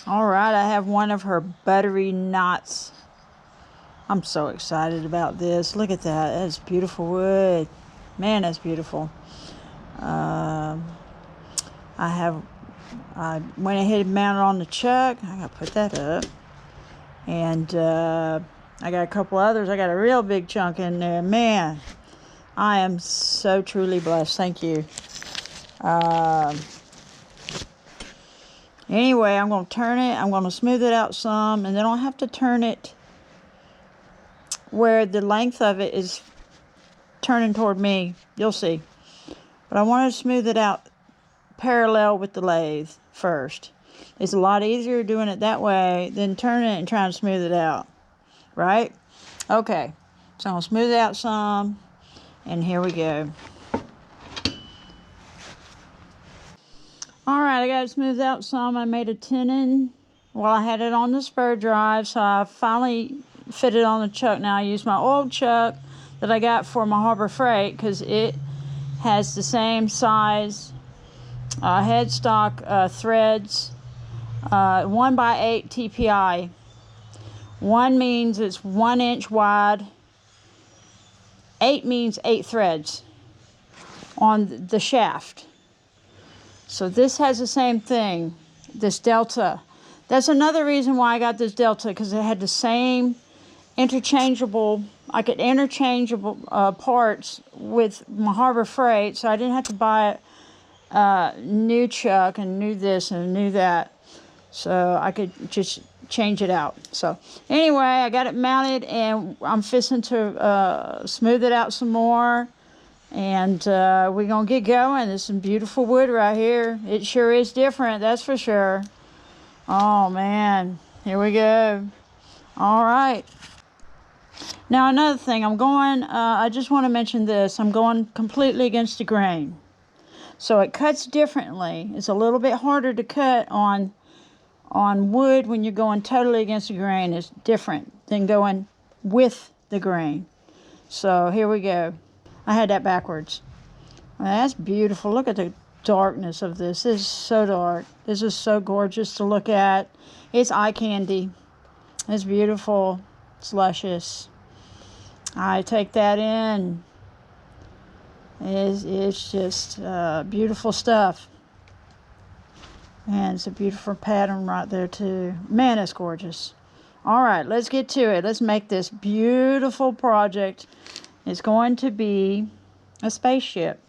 All right, I have one of her buttery knots. I'm so excited about this. Look at that. That's beautiful wood. Man, that's beautiful. I went ahead and mounted on the chuck. I gotta put that up. And I got a couple others. I got a real big chunk in there. Man, I am so truly blessed. Thank you. Anyway, I'm going to turn it. I'm going to smooth it out some. And then I'll have to turn it where the length of it is turning toward me. You'll see. But I want to smooth it out parallel with the lathe first. It's a lot easier doing it that way than turning it and trying to smooth it out. Right? Okay. So I'm going to smooth it out some. And here we go. Alright, I got it smoothed out some. I made a tenon while I had it on the spur drive, so I finally fit it on the chuck. Now I use my old chuck that I got for my Harbor Freight because it has the same size headstock threads, 1x8 TPI. 1 means it's 1 inch wide. 8 means 8 threads on the shaft. So this has the same thing, this Delta. That's another reason why I got this Delta, because it had the same interchangeable, I could interchangeable parts with my Harbor Freight, so I didn't have to buy a new chuck and new this and new that. So I could just change it out. So anyway, I got it mounted and I'm fixing to smooth it out some more. And we're going to get going. There's some beautiful wood right here. It sure is different, that's for sure. Oh, man. Here we go. All right. Now, another thing. I just want to mention this. I'm going completely against the grain. So it cuts differently. It's a little bit harder to cut on wood when you're going totally against the grain. It's different than going with the grain. So here we go. I had that backwards. That's beautiful. Look at the darkness of this. This is so dark. This is so gorgeous to look at. It's eye candy. It's beautiful. It's luscious. I take that in. It's just beautiful stuff. And it's a beautiful pattern right there too. Man, it's gorgeous. All right, let's get to it. Let's make this beautiful project. It's going to be a spaceship.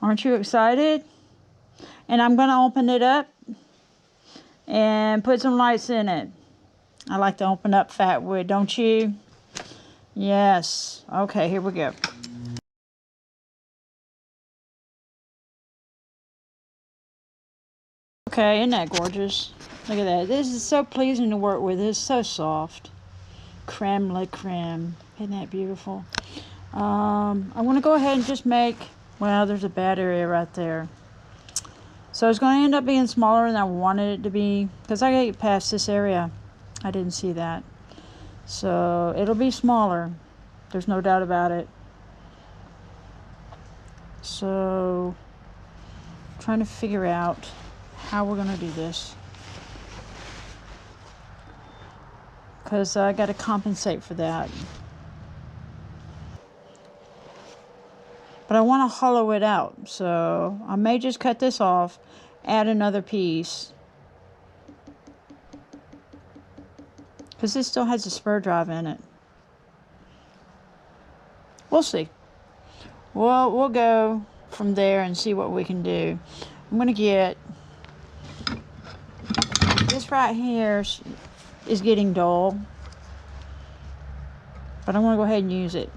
Aren't you excited? And I'm going to open it up and put some lights in it. I like to open up Fatwood, don't you? Yes. Okay, here we go. Okay, isn't that gorgeous? Look at that. This is so pleasing to work with. It's so soft. Crème la crème. Isn't that beautiful? I want to go ahead and just make, well, there's a bad area right there. So it's going to end up being smaller than I wanted it to be, because I got to get past this area. I didn't see that. So it'll be smaller. There's no doubt about it. So I'm trying to figure out how we're going to do this, because I got to compensate for that. But I want to hollow it out, so I may just cut this off, add another piece, because this still has a spur drive in it. We'll see. We'll go from there and see what we can do. I'm going to get this right here is getting dull, but I'm going to go ahead and use it.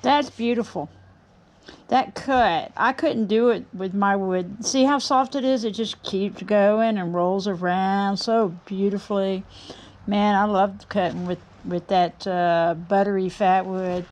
That's beautiful. That cut, I couldn't do it with my wood. See how soft it is? It just keeps going and rolls around so beautifully. Man, I love cutting with that buttery Fatwood.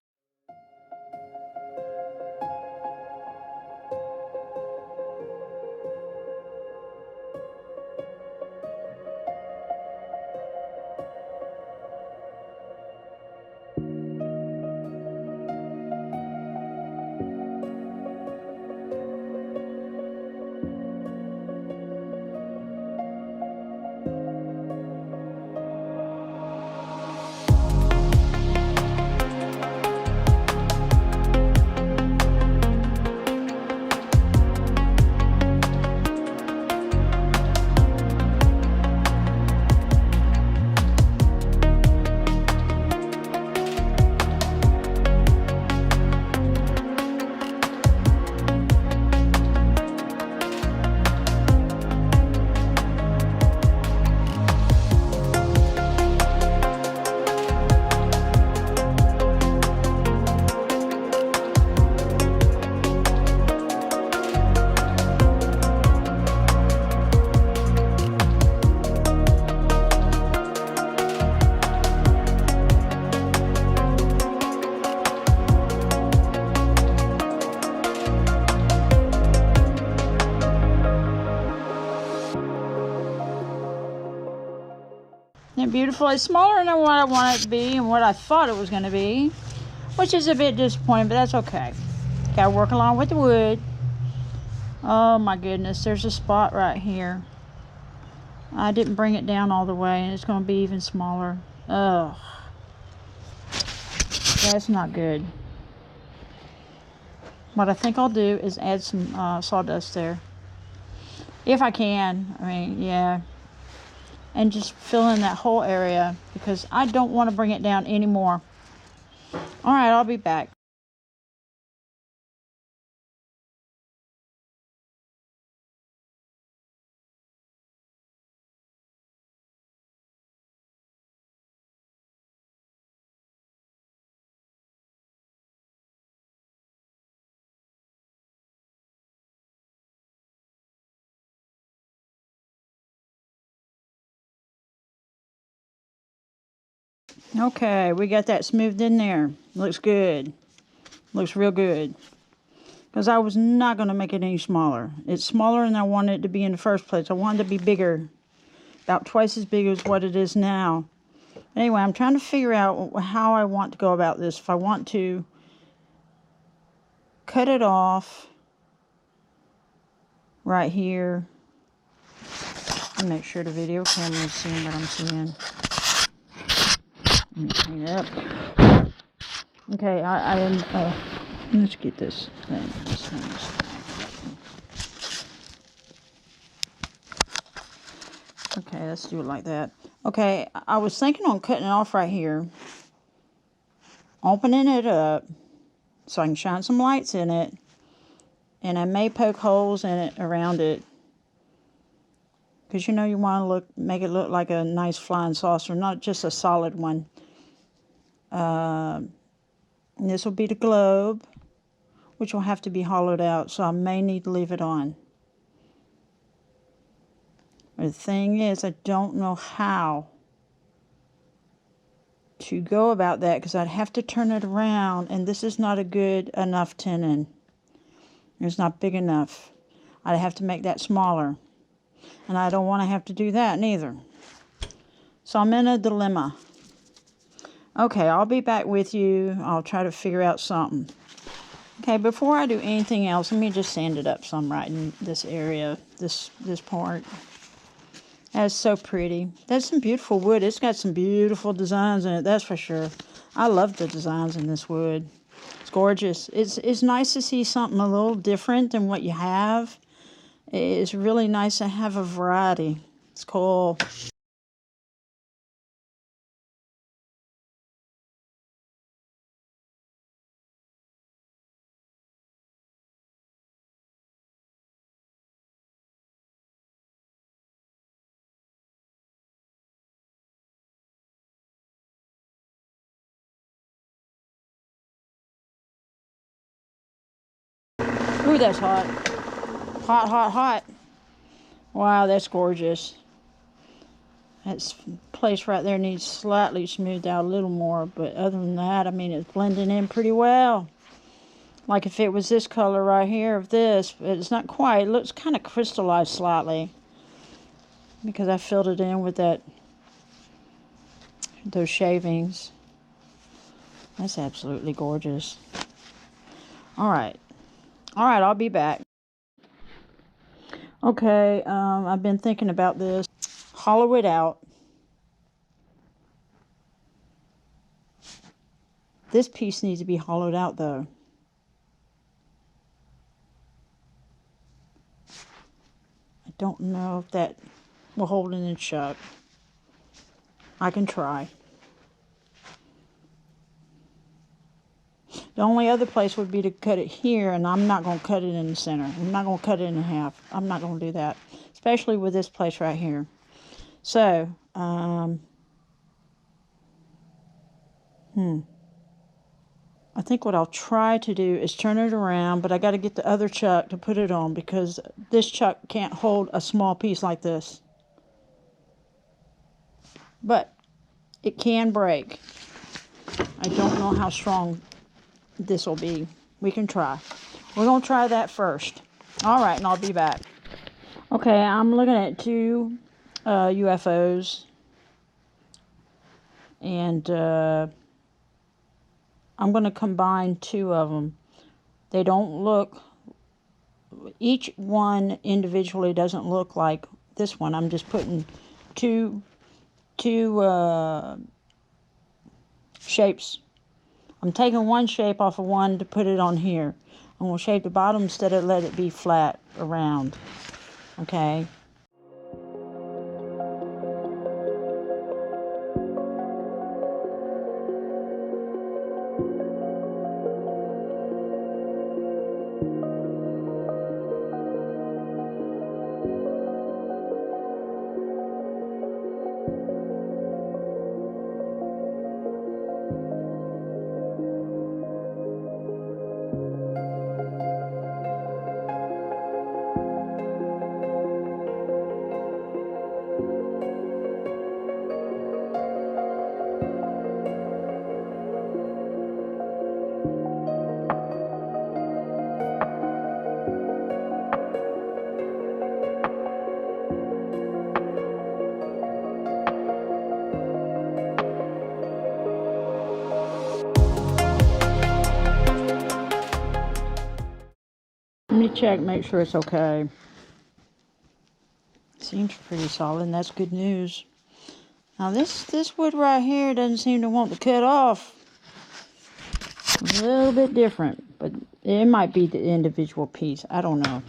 Isn't it beautiful? It's smaller than what I want it to be and what I thought it was going to be, which is a bit disappointing, but that's okay. Gotta work along with the wood. Oh my goodness, there's a spot right here. I didn't bring it down all the way, and it's going to be even smaller. Ugh. That's not good. What I think I'll do is add some sawdust there. If I can. I mean, yeah. And just fill in that whole area, because I don't want to bring it down anymore. Alright, I'll be back. Okay, we got that smoothed in there. Looks good. Looks real good. Because I was not going to make it any smaller. It's smaller than I wanted it to be in the first place. I wanted it to be bigger. About twice as big as what it is now. Anyway, I'm trying to figure out how I want to go about this. If I want to cut it off right here. Let me make sure the video camera is seeing what I'm seeing. Let me clean it up. Okay, I am, let's get this thing. Okay, let's do it like that. Okay, I was thinking on cutting it off right here. Opening it up so I can shine some lights in it. And I may poke holes in it, around it. Because you know you want to make it look like a nice flying saucer, not just a solid one. This will be the globe, which will have to be hollowed out, so I may need to leave it on. But the thing is, I don't know how to go about that, because I'd have to turn it around, and this is not a good enough tenon. It's not big enough. I'd have to make that smaller. And I don't want to have to do that neither. So I'm in a dilemma. Okay, I'll be back with you. I'll try to figure out something. Okay, before I do anything else, let me just sand it up some right in this area, this part. That's so pretty. That's some beautiful wood. It's got some beautiful designs in it, that's for sure. I love the designs in this wood. It's gorgeous. It's nice to see something a little different than what you have. It's really nice to have a variety. It's cool. Ooh, that's hot. Hot, hot, hot. Wow, that's gorgeous. That place right there needs slightly smoothed out a little more, but other than that, I mean, it's blending in pretty well. Like if it was this color right here of this, but it's not quite. It looks kind of crystallized slightly because I filled it in with those shavings. That's absolutely gorgeous. All right, I'll be back. Okay, I've been thinking about this. Hollow it out. This piece needs to be hollowed out though. I don't know if that will hold it in shut. I can try. The only other place would be to cut it here, and I'm not going to cut it in the center. I'm not going to cut it in half. I'm not going to do that, especially with this place right here. So, I think what I'll try to do is turn it around, but I got to get the other chuck to put it on because this chuck can't hold a small piece like this. But it can break. I don't know how strong this will be. We can try. We're going to try that first. All right, and I'll be back. Okay, I'm looking at two UFOs. And I'm going to combine two of them. They don't look, each one individually doesn't look like this one. I'm just putting two shapes. I'm taking one shape off of one to put it on here. I'm going to shape the bottom instead of let it be flat around. Okay. Let me check, make sure it's okay. Seems pretty solid, and that's good news. Now this wood right here doesn't seem to want to cut off. A little bit different, but it might be the individual piece. I don't know.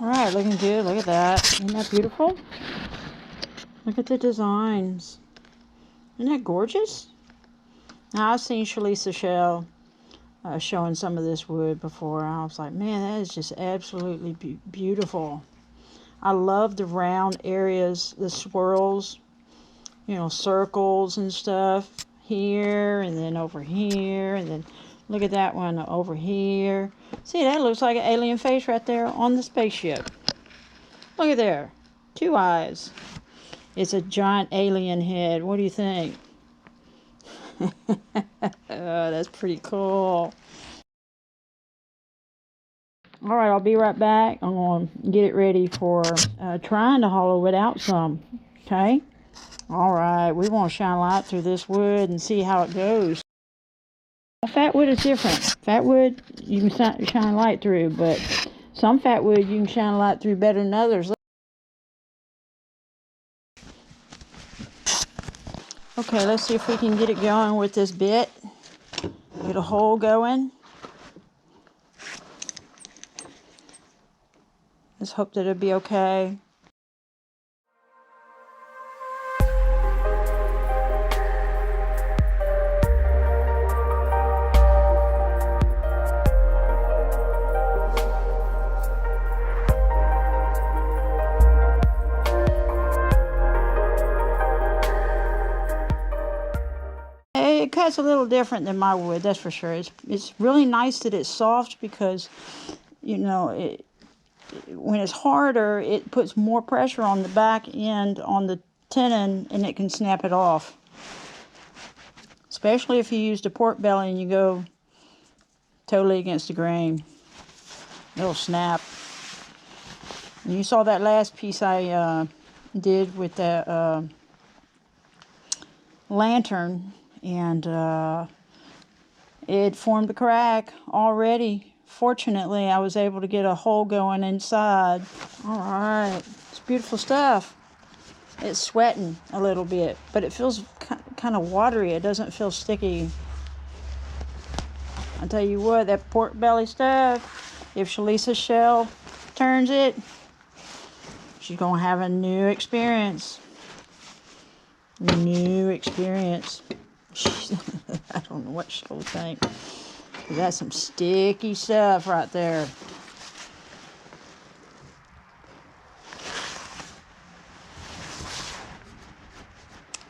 Alright, looking good. Look at that. Isn't that beautiful? Look at the designs. Isn't that gorgeous? Now, I've seen Shlisa shell showing some of this wood before. I was like, man, that is just absolutely beautiful. I love the round areas, the swirls, you know, circles and stuff. Here, and then over here, and then look at that one over here. See, that looks like an alien face right there on the spaceship. Look at there. 2 eyes. It's a giant alien head. What do you think? Oh, that's pretty cool. Alright, I'll be right back. I'm going to get it ready for trying to hollow it out some. Okay? Alright, we want to shine light through this wood and see how it goes. Fatwood is different. Fatwood you can shine light through, but some fatwood you can shine light through better than others. Okay, let's see if we can get it going with this bit. Get a hole going. Let's hope that it'll be okay. It cuts a little different than my wood, that's for sure. It's really nice that it's soft because, you know, when it's harder, it puts more pressure on the back end on the tenon and it can snap it off. Especially if you used a pork belly and you go totally against the grain. It'll snap. And you saw that last piece I did with that lantern. And it formed a crack already. Fortunately, I was able to get a hole going inside. Alright, it's beautiful stuff. It's sweating a little bit, but it feels kind of watery. It doesn't feel sticky. I'll tell you what, that pork belly stuff, if Shlisa shell turns it, she's going to have a new experience. New experience. I don't know what she'll think. That's some sticky stuff right there.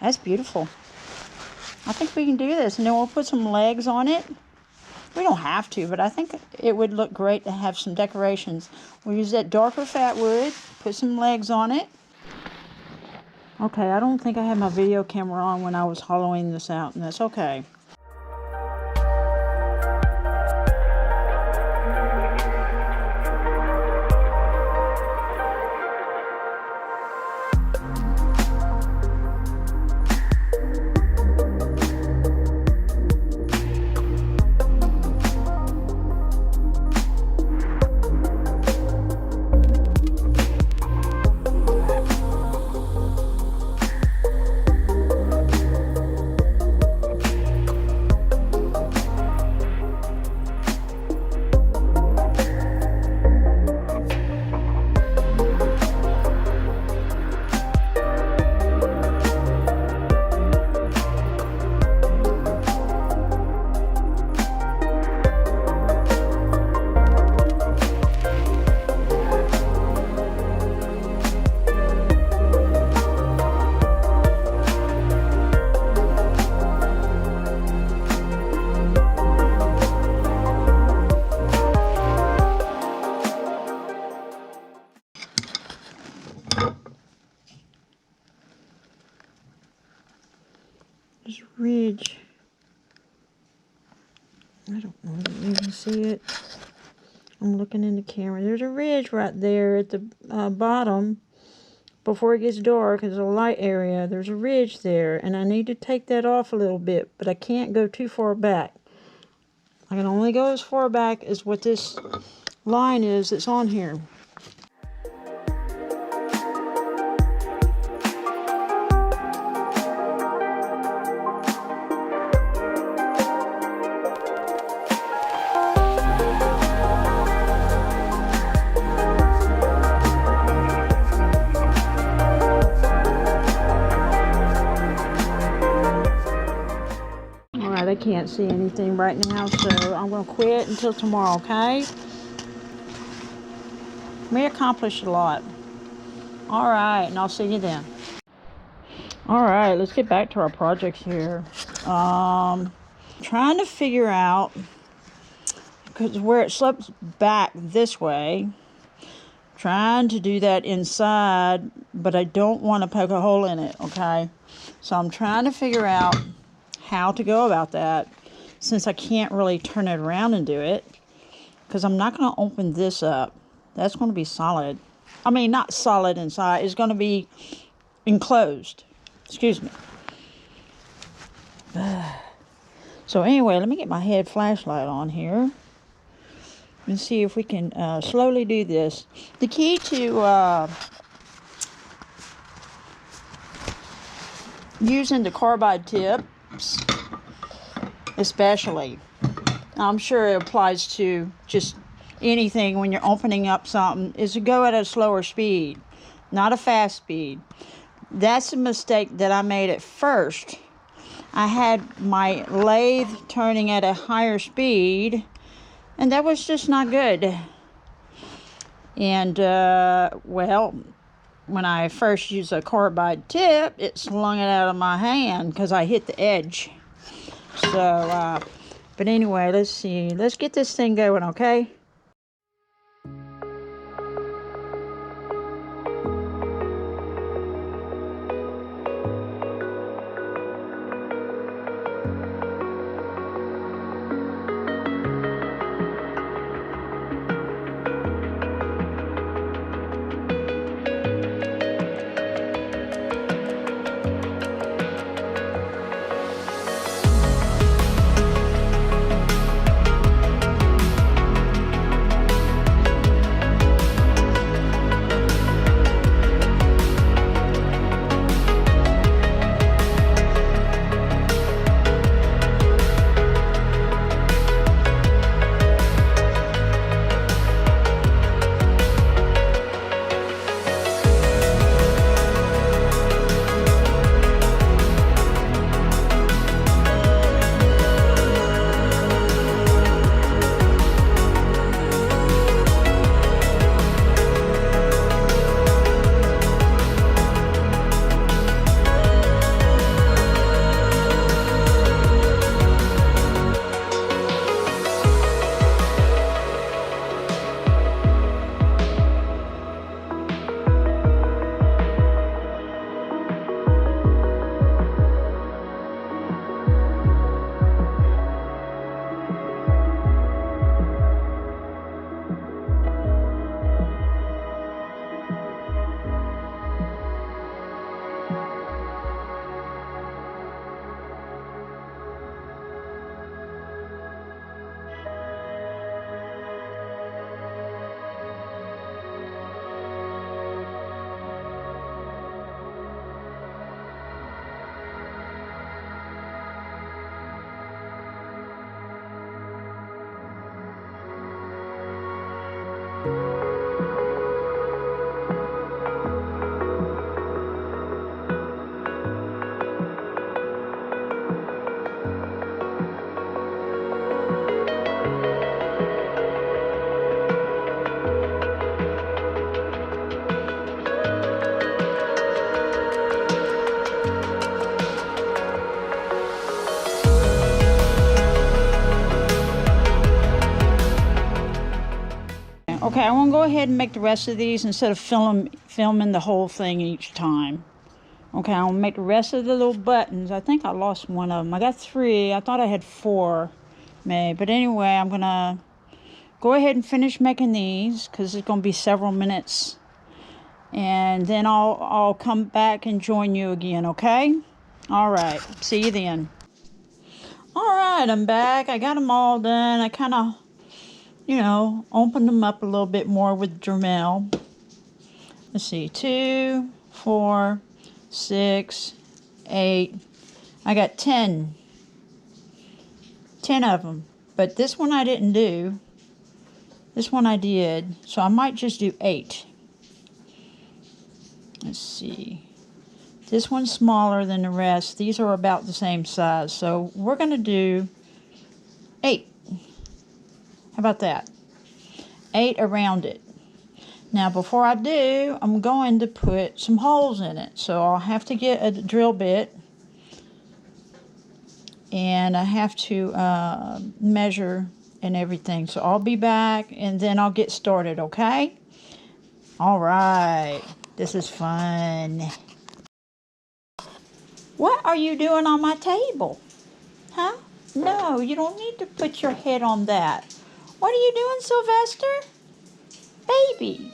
That's beautiful. I think we can do this, and then we'll put some legs on it. We don't have to, but I think it would look great to have some decorations. We'll use that darker Fatwood, put some legs on it. Okay, I don't think I had my video camera on when I was hollowing this out, and that's okay. This ridge, I don't know if you can see it. I'm looking in the camera. There's a ridge right there at the bottom before it gets dark. There's a light area. There's a ridge there, and I need to take that off a little bit, but I can't go too far back. I can only go as far back as what this line is that's on here. I can't see anything right now, so I'm going to quit until tomorrow, okay? We accomplished a lot. All right, and I'll see you then. All right, let's get back to our projects here. Trying to figure out, because where it slopes back this way, trying to do that inside, but I don't want to poke a hole in it, okay? So I'm trying to figure out how to go about that, since I can't really turn it around and do it, because I'm not going to open this up. That's going to be solid. I mean, not solid inside. It's going to be enclosed. Excuse me. So anyway, let me get my head flashlight on here and see if we can slowly do this. The key to using the carbide tip, especially, I'm sure it applies to just anything when you're opening up something, is to go at a slower speed, not a fast speed. That's a mistake that I made at first. I had my lathe turning at a higher speed, and that was just not good. And well, when I first used a carbide tip, it slung it out of my hand because I hit the edge. So, but anyway, let's see. Let's get this thing going, okay? Okay, I want to go ahead and make the rest of these instead of filming the whole thing each time. Okay, I'll make the rest of the little buttons. I think I lost one of them. I got 3. I thought I had 4 made. But anyway, I'm going to go ahead and finish making these because it's going to be several minutes. And then I'll come back and join you again, okay? All right, see you then. All right, I'm back. I got them all done. I kind of, opened them up a little bit more with Dremel. Let's see, 2, 4, 6, 8. I got 10 of them. But this one I didn't do. This one I did. So I might just do 8. Let's see. This one's smaller than the rest. These are about the same size. So we're going to do 8. How about that? 8 around it. Now before I do, I'm going to put some holes in it. So I'll have to get a drill bit. And I have to measure and everything. So I'll be back and then I'll get started, okay? All right. This is fun. What are you doing on my table? Huh? No, you don't need to put your head on that. What are you doing, Sylvester? Baby.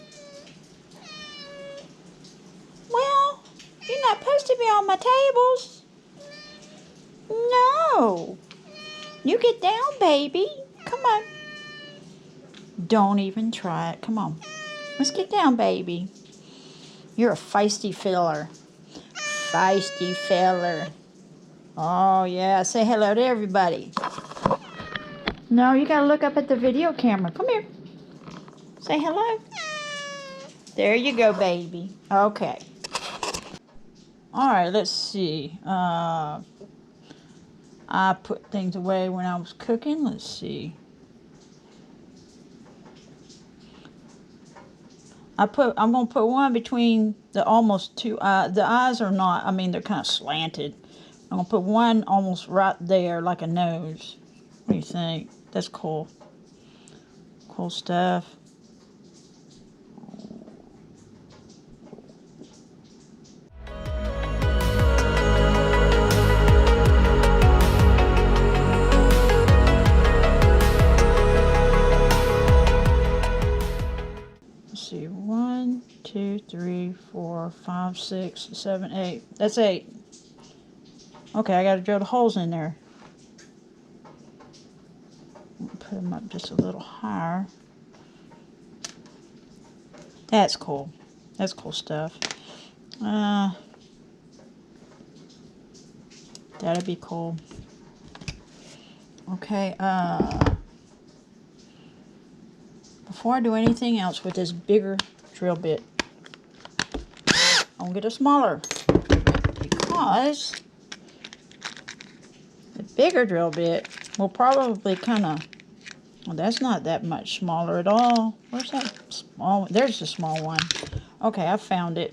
Well, you're not supposed to be on my tables. No. You get down, baby. Come on. Don't even try it. Come on. Let's get down, baby. You're a feisty feller. Feisty feller. Oh, yeah. Say hello to everybody. No, you got to look up at the video camera. Come here. Say hello. There you go, baby. Okay. All right, let's see. I put things away when I was cooking. Let's see. I'm going to put one between the almost 2 eyes. The eyes are not, they're kind of slanted. I'm going to put one almost right there like a nose. What do you think? That's cool. Cool stuff. Let's see. 1, 2, 3, 4, 5, 6, 7, 8. That's 8. Okay, I got to drill the holes in there. Put them up just a little higher. That's cool. That's cool stuff. That'd be cool. Okay, before I do anything else with this bigger drill bit, I'm gonna get a smaller because the bigger drill bit will probably well, that's not that much smaller at all. Where's that small one? There's the small one. Okay, I found it.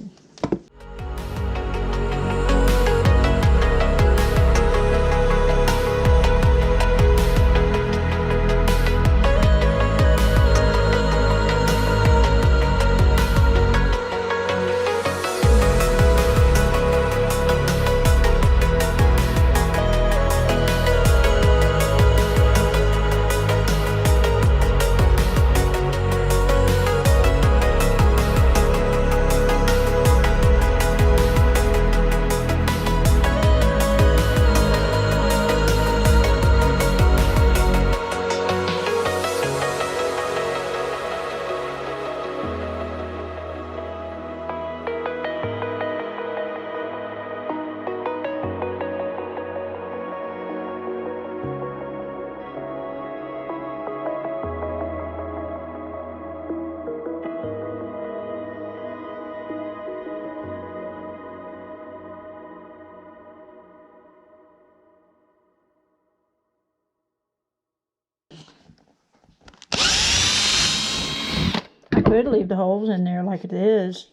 I could leave the holes in there like it is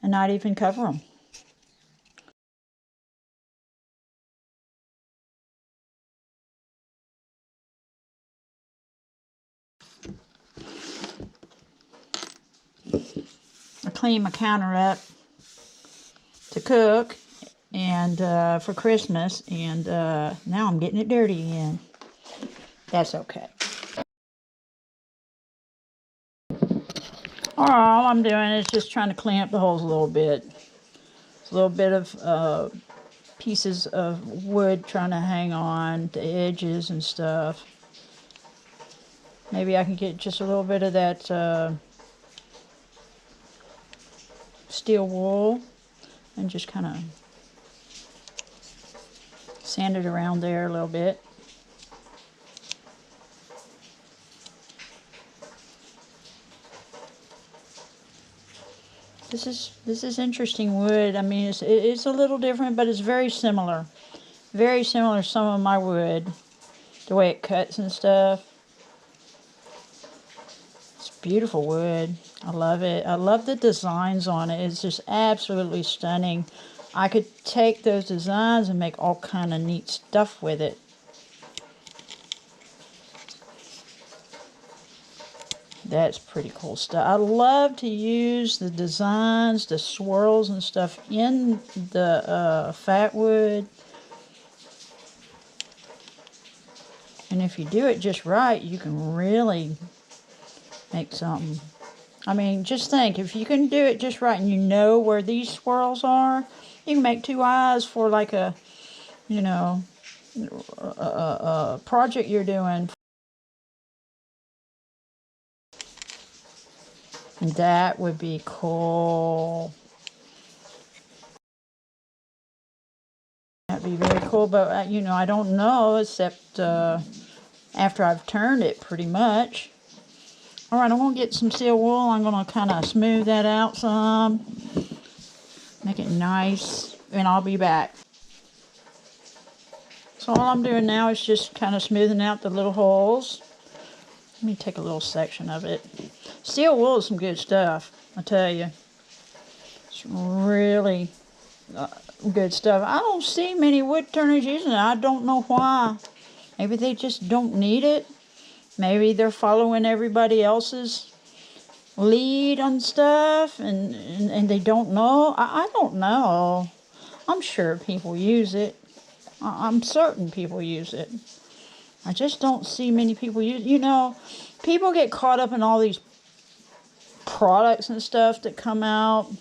and not even cover them. I cleaned my counter up to cook and for Christmas, and now I'm getting it dirty again. That's okay. All I'm doing is just trying to clean up the holes a little bit. It's a little bit of pieces of wood trying to hang on the edges and stuff. Maybe I can get just a little bit of that steel wool and just kind of sand it around there a little bit. This is interesting wood. I mean, it's a little different, but it's very similar. Very similar to some of my wood. The way it cuts and stuff. It's beautiful wood. I love it. I love the designs on it. It's just absolutely stunning. I could take those designs and make all kind of neat stuff with it. That's pretty cool stuff. I love to use the designs, the swirls and stuff in the Fatwood. And if you do it just right, you can really make something. I mean, just think, if you can do it just right and you know where these swirls are, you can make two eyes for like a, you know, a project you're doing. That would be cool. That'd be very cool, but you know, I don't know except after I've turned it pretty much. All right, I'm gonna get some steel wool. I'm gonna kind of smooth that out some, make it nice, and I'll be back. So all I'm doing now is just kind of smoothing out the little holes. Let me take a little section of it. Steel wool is some good stuff, I tell you. It's really good stuff. I don't see many wood turners using it. I don't know why. Maybe they just don't need it. Maybe they're following everybody else's lead on stuff and they don't know. I don't know. I'm sure people use it. I'm certain people use it. I just don't see many people use it. You know, people get caught up in all these products and stuff that come out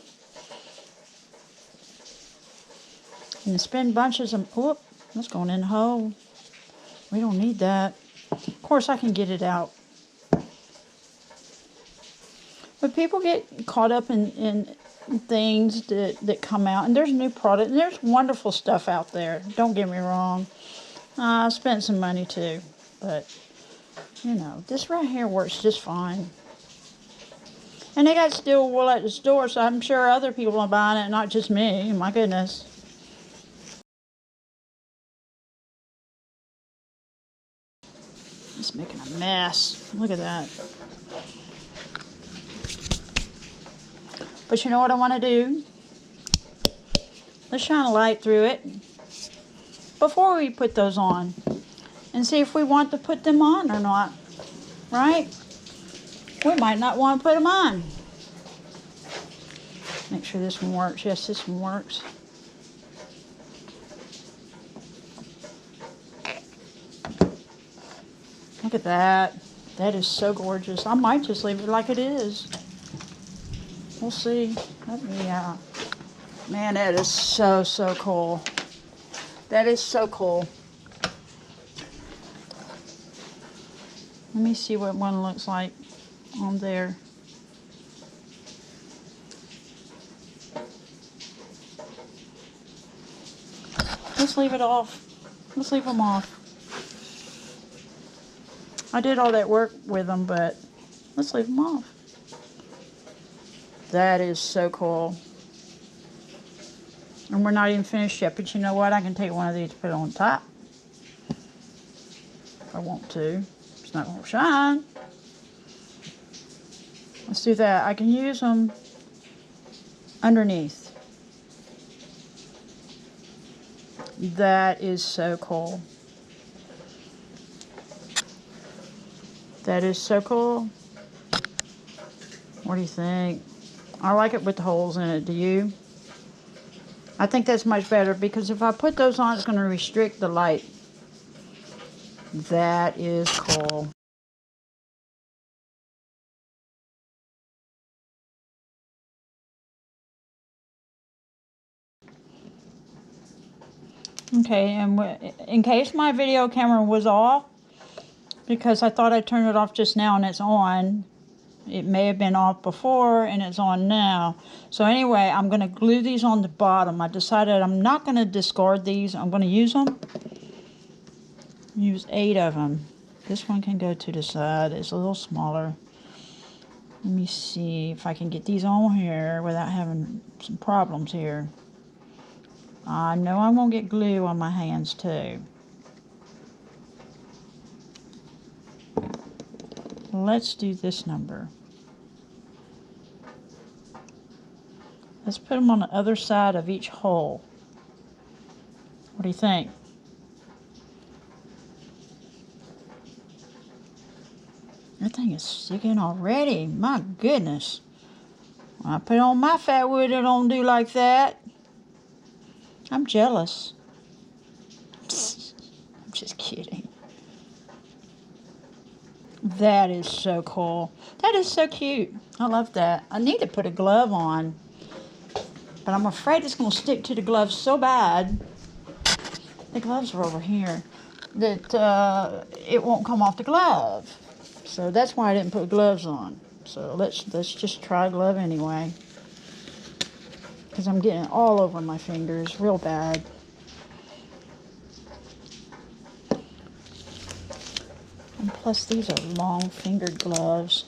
and spend bunches of, whoop, that's going in the hole. We don't need that. Of course I can get it out. But people get caught up in things that come out, and there's new product, and there's wonderful stuff out there. Don't get me wrong. I spent some money too, but you know, this right here works just fine. And they got steel wool at the store, so I'm sure other people are buying it, not just me. My goodness. It's making a mess. Look at that. But you know what I want to do? Let's shine a light through it before we put those on and see if we want to put them on or not, right? We might not want to put them on. Make sure this one works. Yes, this one works. Look at that. That is so gorgeous. I might just leave it like it is. We'll see. Let me, man, that is so cool. That is so cool. Let me see what one looks like on there. Let's leave it off. Let's leave them off. I did all that work with them, but let's leave them off. That is so cool. And we're not even finished yet, but you know what? I can take one of these and put it on top. If I want to. It's not going to shine. Let's do that. I can use them underneath. That is so cool. That is so cool. What do you think? I like it with the holes in it. Do you? I think that's much better because if I put those on, it's going to restrict the light. That is cool. Okay, and in case my video camera was off, because I thought I turned it off just now and it's on, it may have been off before and it's on now. So anyway, I'm going to glue these on the bottom. I decided I'm not going to discard these. I'm going to use them. Use 8 of them. This one can go to the side. It's a little smaller. Let me see if I can get these on here without having some problems here. I know I'm going to get glue on my hands too. Let's do this number. Let's put them on the other side of each hole. What do you think? That thing is sticking already. My goodness. When I put on my Fatwood, it don't do like that. I'm jealous. I'm just kidding. That is so cool. That is so cute. I love that. I need to put a glove on, but I'm afraid it's going to stick to the glove so bad. The gloves are over here. That it won't come off the glove. So that's why I didn't put gloves on. So let's just try a glove anyway. Because I'm getting it all over my fingers real bad. And plus these are long fingered gloves.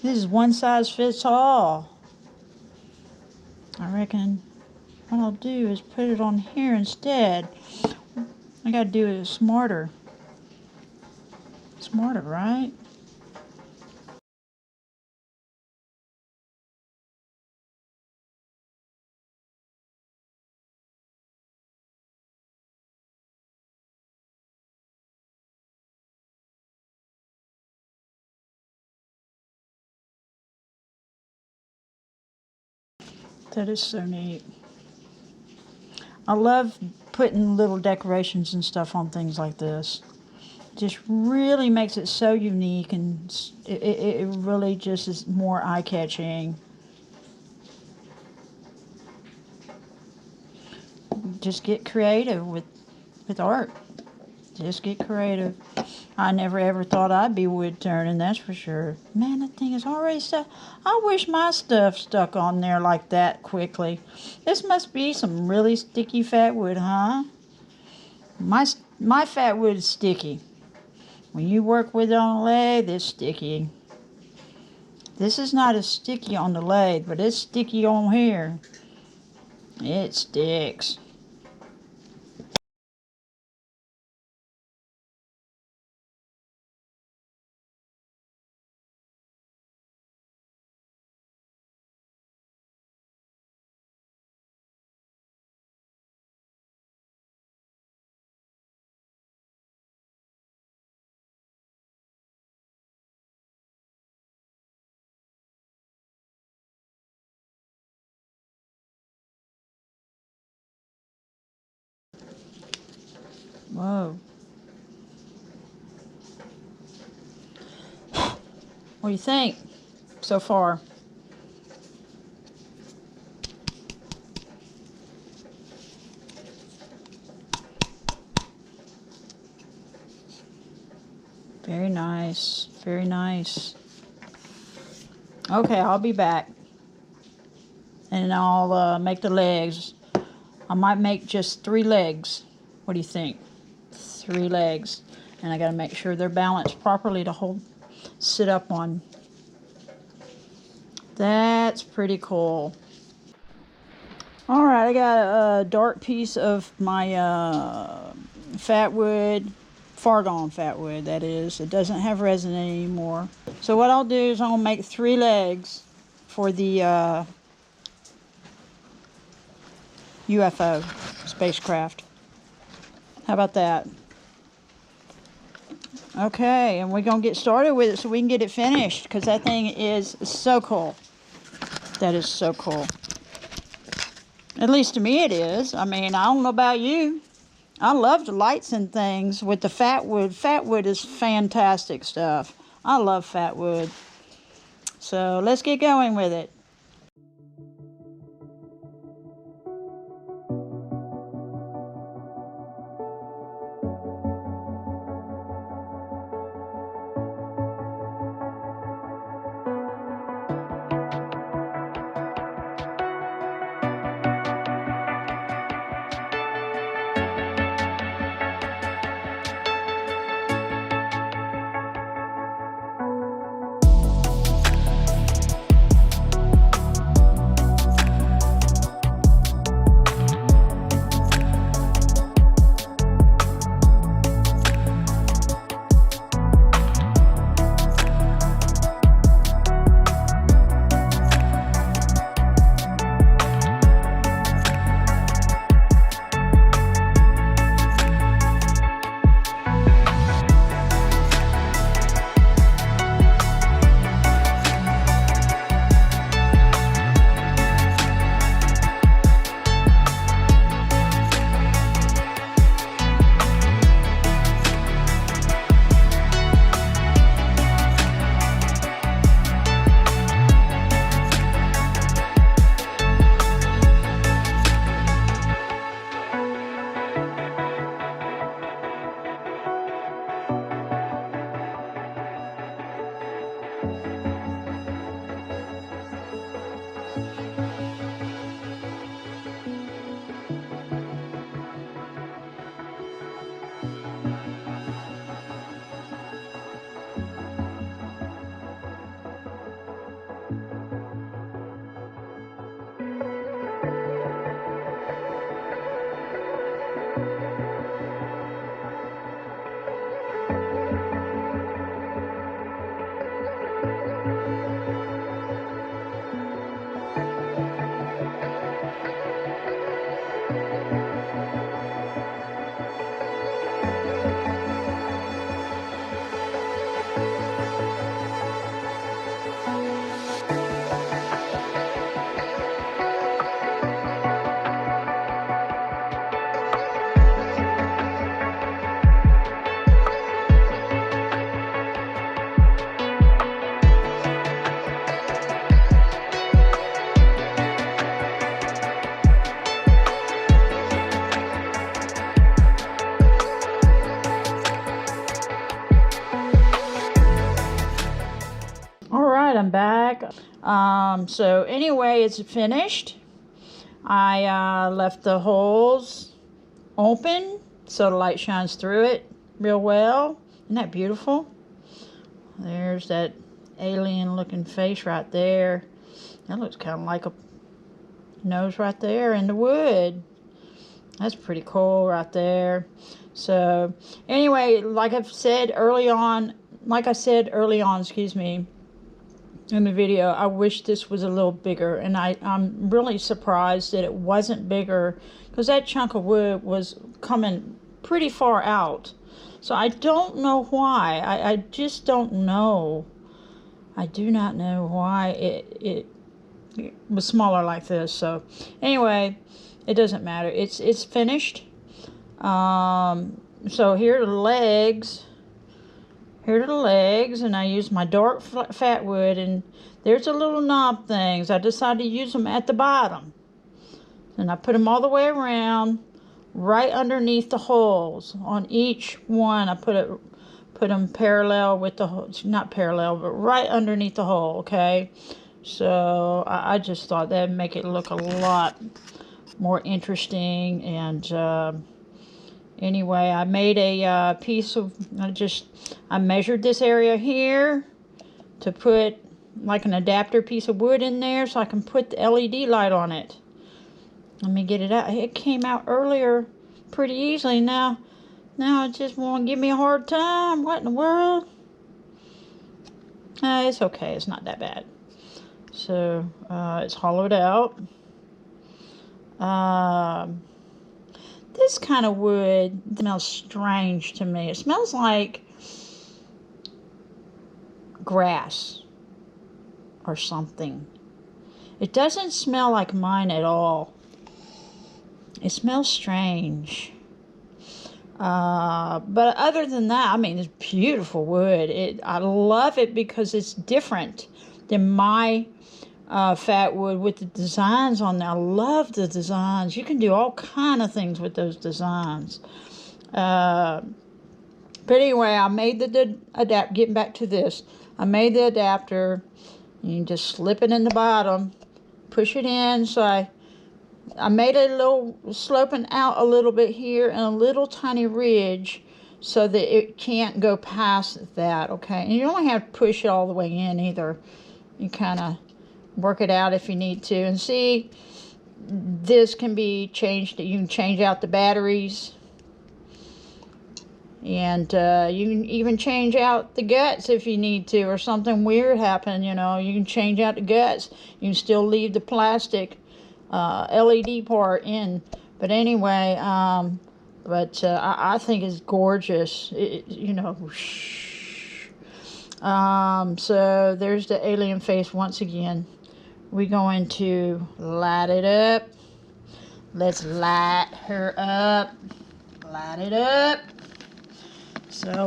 This is one size fits all. I reckon what I'll do is put it on here instead. I gotta do it smarter. Smarter, right? That is so neat. I love putting little decorations and stuff on things like this. Just really makes it so unique, and it really just is more eye-catching. Just get creative with art. Just get creative. I never ever thought I'd be wood turning, that's for sure. Man, that thing is already stuck. I wish my stuff stuck on there like that quickly. This must be some really sticky Fatwood, huh? My Fatwood is sticky. When you work with it on a lathe, it's sticky. This is not as sticky on the lathe, but it's sticky on here. It sticks. Whoa. What do you think so far? Very nice. Very nice. Okay, I'll be back. And I'll make the legs. I might make just 3 legs. What do you think? 3 legs. And I got to make sure they're balanced properly to sit up on. That's pretty cool. Alright, I got a dark piece of my Fatwood, far gone Fatwood, that is. It doesn't have resin anymore. So what I'll do is I'm going to make 3 legs for the UFO spacecraft. How about that? Okay, and we're going to get started with it so we can get it finished, because that thing is so cool. That is so cool. At least to me it is. I mean, I don't know about you. I love the lights and things with the Fatwood. Fatwood is fantastic stuff. I love Fatwood. So let's get going with it. I'm back. So anyway, it's finished. I left the holes open so the light shines through it real well. Isn't that beautiful? There's that alien looking face right there. That looks kind of like a nose right there in the wood. That's pretty cool right there. So anyway, like I said early on, excuse me, in the video, I wish this was a little bigger, and I'm really surprised that it wasn't bigger, because that chunk of wood was coming pretty far out. So I don't know why. I just don't know. I do not know why it was smaller like this. So anyway, it doesn't matter. It's finished. So here are the legs. Here are the legs, and I use my dark Fatwood, and there's the little knob things. I decided to use them at the bottom. And I put them all the way around, right underneath the holes. On each one, I put them parallel with the hole. Not parallel, but right underneath the hole, okay? So I just thought that'd make it look a lot more interesting. And anyway, I made a piece of, I measured this area here to put like an adapter piece of wood in there so I can put the LED light on it. Let me get it out. It came out earlier pretty easily. Now it just won't give me a hard time. What in the world? It's okay. It's not that bad. So it's hollowed out. This kind of wood smells strange to me. It smells like grass or something. It doesn't smell like mine at all. It smells strange. But other than that, I mean, it's beautiful wood. I love it because it's different than my Fatwood with the designs on there. I love the designs. You can do all kind of things with those designs. But anyway, I made the adapter. Getting back to this, I made the adapter. You can just slip it in the bottom, push it in. So I made it a little sloping out a little bit here and a little tiny ridge so that it can't go past that, okay? And you don't have to push it all the way in either. You kind of work it out if you need to. And see, this can be changed. You can change out the batteries. And you can even change out the guts if you need to, or something weird happen, you know. You can change out the guts. You can still leave the plastic LED part in. But anyway, I think it's gorgeous. You know. So there's the alien face once again. We're going to light it up. Let's light her up. Light it up. So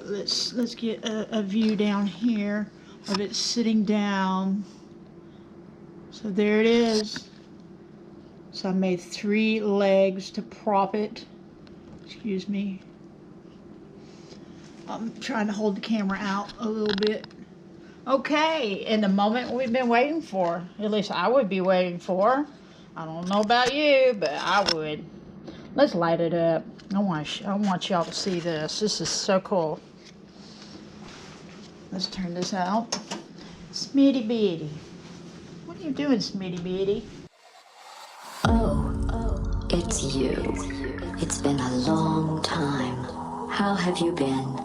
let's get a view down here of it sitting down. So there it is. So I made 3 legs to prop it. Excuse me. I'm trying to hold the camera out a little bit. Okay, and the moment we've been waiting for. At least I would be waiting for. I don't know about you, but I would. Let's light it up. I want y'all to see this. This is so cool. Let's turn this out. Smitty Bitty. What are you doing, Smitty Bitty? Oh, it's you. It's been a long time. How have you been?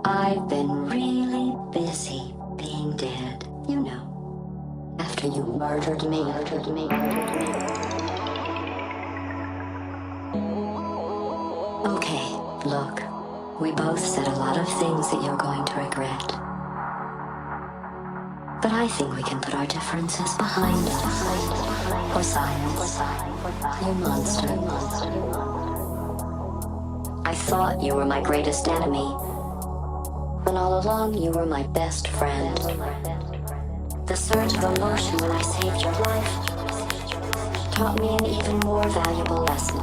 I've been really busy being dead. You know, after you murdered me. Okay, look, we both said a lot of things that you're going to regret. But I think we can put our differences behind us. For science, you monster. I thought you were my greatest enemy, when all along you were my best friend. The surge of emotion when I saved your life taught me an even more valuable lesson.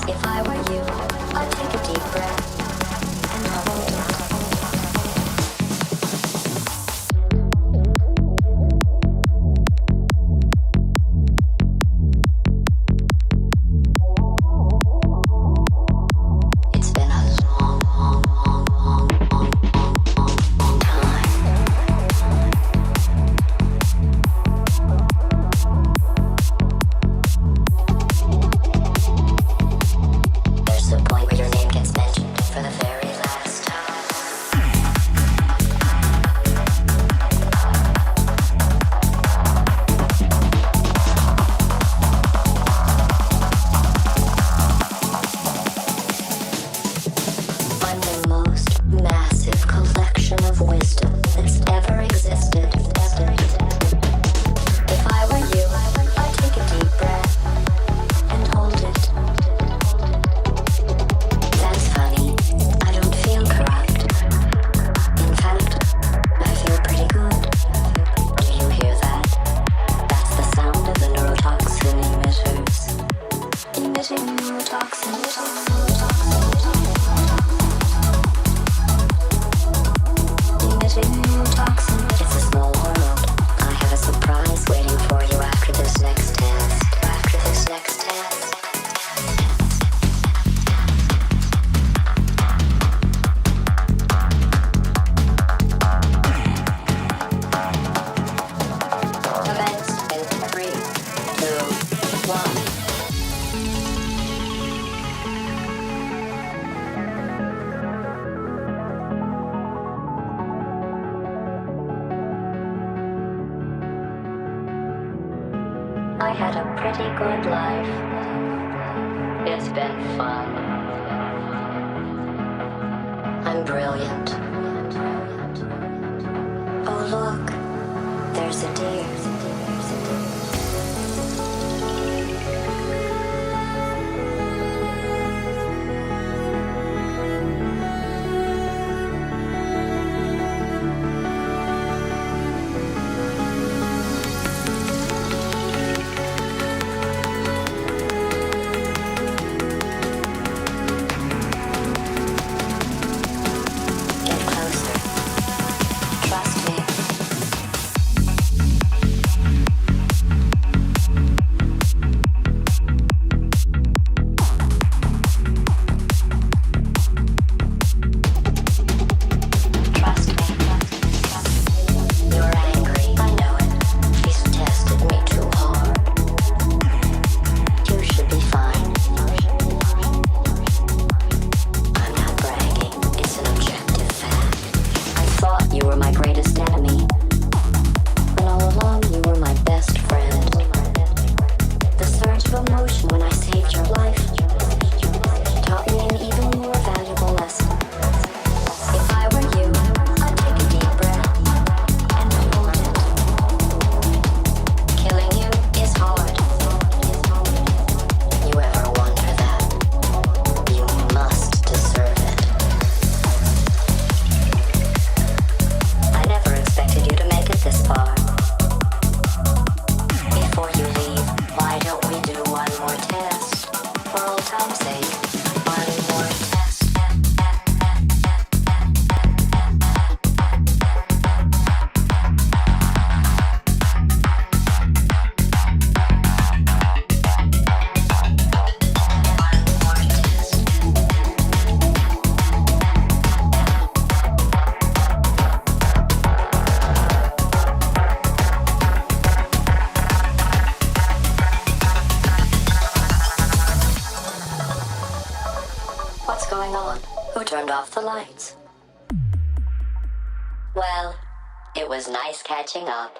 If I were you, I'd take a deep breath and hold it. I had a pretty good life. It's been fun. I'm brilliant. look, there's a deer. Turned off the lights. Well, it was nice catching up.